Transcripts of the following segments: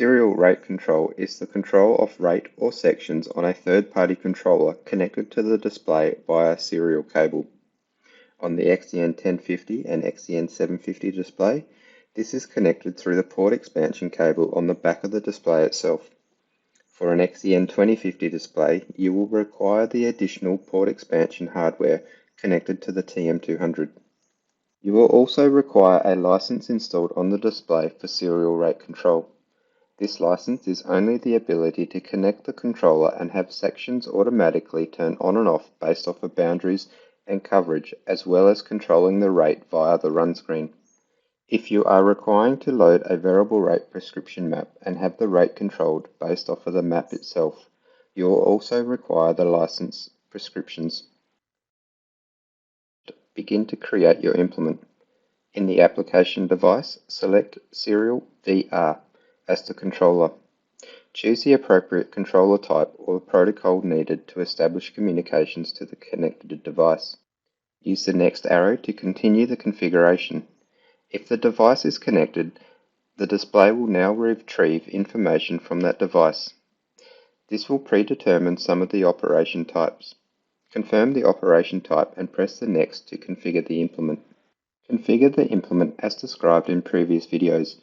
Serial rate control is the control of rate or sections on a third-party controller connected to the display via serial cable. On the XCN 1050 and XCN 750 display, this is connected through the port expansion cable on the back of the display itself. For an XCN 2050 display, you will require the additional port expansion hardware connected to the TM200. You will also require a license installed on the display for serial rate control. This license is only the ability to connect the controller and have sections automatically turn on and off based off of boundaries and coverage, as well as controlling the rate via the run screen. If you are requiring to load a variable rate prescription map and have the rate controlled based off of the map itself, you will also require the license prescriptions. Begin to create your implement. In the application device, select Serial VR as the controller. Choose the appropriate controller type or the protocol needed to establish communications to the connected device. Use the next arrow to continue the configuration. If the device is connected, the display will now retrieve information from that device. This will predetermine some of the operation types. Confirm the operation type and press the Next to configure the implement. Configure the implement as described in previous videos.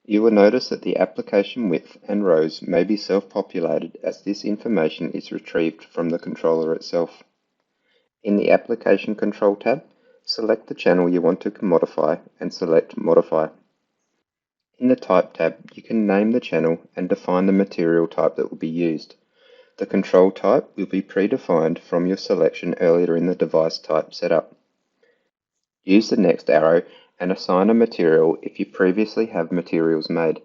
You will notice that the application width and rows may be self-populated as this information is retrieved from the controller itself. In the Application Control tab, select the channel you want to modify and select Modify. In the Type tab, you can name the channel and define the material type that will be used. The control type will be predefined from your selection earlier in the device type setup. Use the next arrow and assign a material if you previously have materials made.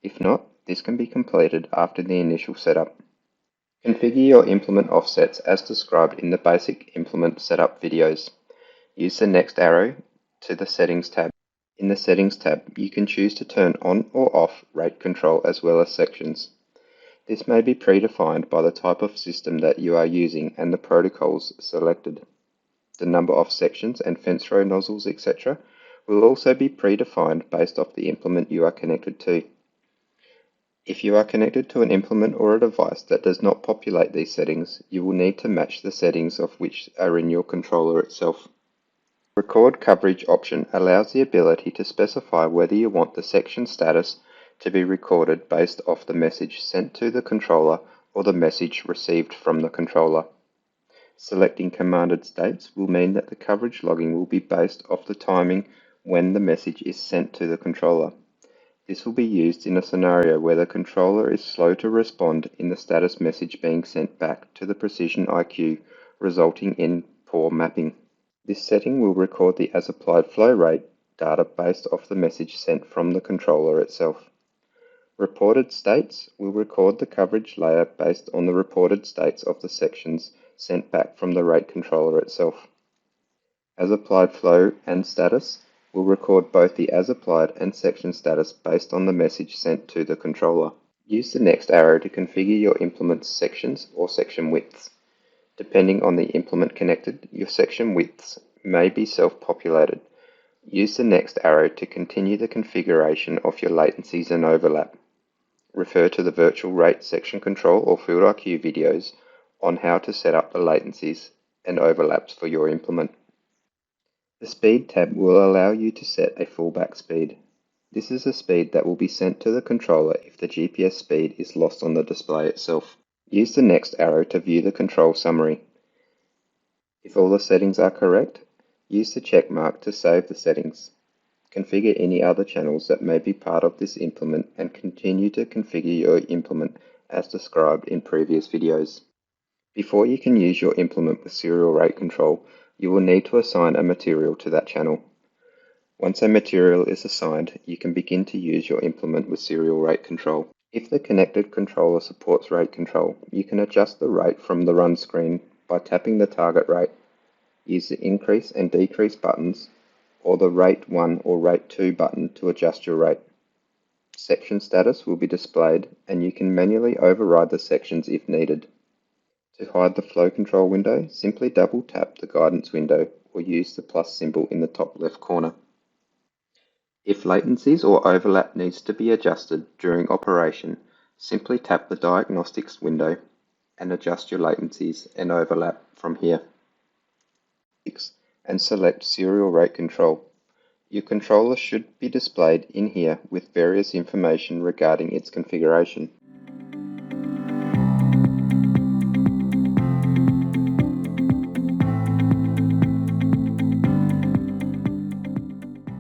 If not, this can be completed after the initial setup. Configure your implement offsets as described in the basic implement setup videos. Use the next arrow to the Settings tab. In the Settings tab, you can choose to turn on or off rate control as well as sections. This may be predefined by the type of system that you are using and the protocols selected. The number of sections and fence row nozzles, etc. will also be predefined based off the implement you are connected to. If you are connected to an implement or a device that does not populate these settings, you will need to match the settings of which are in your controller itself. Record coverage option allows the ability to specify whether you want the section status to be recorded based off the message sent to the controller or the message received from the controller. Selecting commanded states will mean that the coverage logging will be based off the timing when the message is sent to the controller. This will be used in a scenario where the controller is slow to respond in the status message being sent back to the Precision IQ, resulting in poor mapping. This setting will record the as-applied flow rate data based off the message sent from the controller itself. Reported states will record the coverage layer based on the reported states of the sections sent back from the rate controller itself. As-applied flow and status will record both the as-applied and section status based on the message sent to the controller. Use the next arrow to configure your implement's sections or section widths. Depending on the implement connected, your section widths may be self-populated. Use the next arrow to continue the configuration of your latencies and overlap. Refer to the virtual rate section control or Field IQ videos on how to set up the latencies and overlaps for your implement. The Speed tab will allow you to set a fullback speed. This is a speed that will be sent to the controller if the GPS speed is lost on the display itself. Use the next arrow to view the control summary. If all the settings are correct, use the check mark to save the settings. Configure any other channels that may be part of this implement and continue to configure your implement as described in previous videos. Before you can use your implement with serial rate control, you will need to assign a material to that channel. Once a material is assigned, you can begin to use your implement with serial rate control. If the connected controller supports rate control, you can adjust the rate from the run screen by tapping the target rate. Use the increase and decrease buttons or the rate 1 or rate 2 button to adjust your rate. Section status will be displayed and you can manually override the sections if needed. To hide the flow control window, simply double tap the guidance window or use the plus symbol in the top left corner. If latencies or overlap needs to be adjusted during operation, simply tap the Diagnostics window and adjust your latencies and overlap from here. And select Serial Rate Control. Your controller should be displayed in here with various information regarding its configuration.